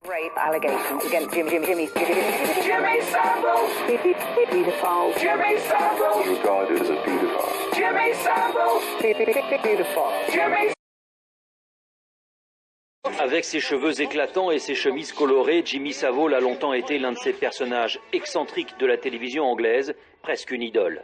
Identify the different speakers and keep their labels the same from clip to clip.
Speaker 1: Rape allegations against Jimmy Savile. Pedophile. Jimmy Savile.
Speaker 2: Regarded as a pedophile.
Speaker 1: Jimmy Savile. Pedophile. Jimmy.
Speaker 3: Avec ses cheveux éclatants et ses chemises colorées, Jimmy Savile a longtemps été l'un de ces personnages excentriques de la télévision anglaise, presque une idole.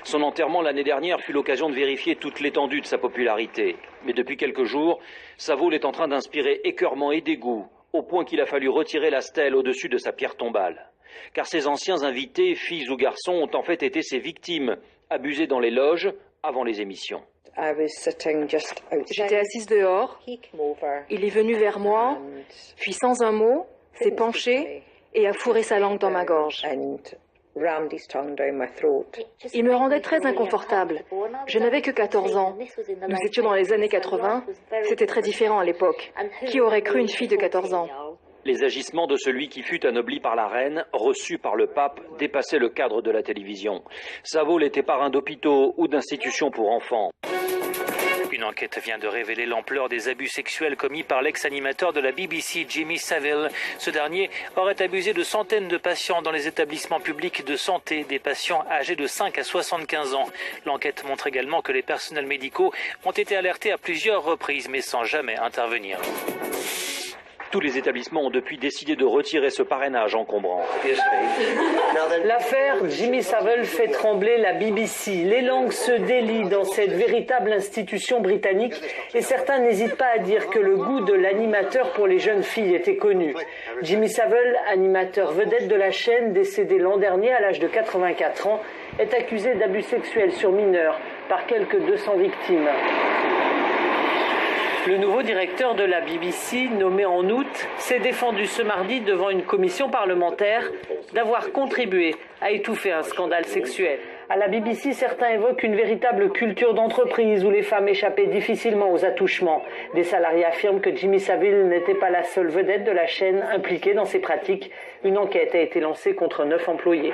Speaker 3: Son enterrement l'année dernière fut l'occasion de vérifier toute l'étendue de sa popularité. Mais depuis quelques jours, Savile est en train d'inspirer écœurement et dégoût, au point qu'il a fallu retirer la stèle au-dessus de sa pierre tombale. Car ses anciens invités, filles ou garçons, ont en fait été ses victimes, abusés dans les loges avant les émissions.
Speaker 4: J'étais assise dehors, il est venu vers moi, puis sans un mot, s'est penché et a fourré sa langue dans ma gorge. Il me rendait très inconfortable. Je n'avais que 14 ans. Nous étions dans les années 80. C'était très différent à l'époque. Qui aurait cru une fille de 14 ans ?
Speaker 3: Les agissements de celui qui fut anobli par la reine, reçu par le pape, dépassaient le cadre de la télévision. Savile était parrain d'hôpitaux ou d'institutions pour enfants. Une enquête vient de révéler l'ampleur des abus sexuels commis par l'ex-animateur de la BBC, Jimmy Savile. Ce dernier aurait abusé de centaines de patients dans les établissements publics de santé, des patients âgés de 5 à 75 ans. L'enquête montre également que les personnels médicaux ont été alertés à plusieurs reprises, mais sans jamais intervenir. Tous les établissements ont depuis décidé de retirer ce parrainage encombrant.
Speaker 5: L'affaire Jimmy Savile fait trembler la BBC. Les langues se délient dans cette véritable institution britannique et certains n'hésitent pas à dire que le goût de l'animateur pour les jeunes filles était connu. Jimmy Savile, animateur vedette de la chaîne, décédé l'an dernier à l'âge de 84 ans, est accusé d'abus sexuels sur mineurs par quelques 200 victimes. Le nouveau directeur de la BBC, nommé en août, s'est défendu ce mardi devant une commission parlementaire d'avoir contribué à étouffer un scandale sexuel. À la BBC, certains évoquent une véritable culture d'entreprise où les femmes échappaient difficilement aux attouchements. Des salariés affirment que Jimmy Savile n'était pas la seule vedette de la chaîne impliquée dans ces pratiques. Une enquête a été lancée contre 9 employés.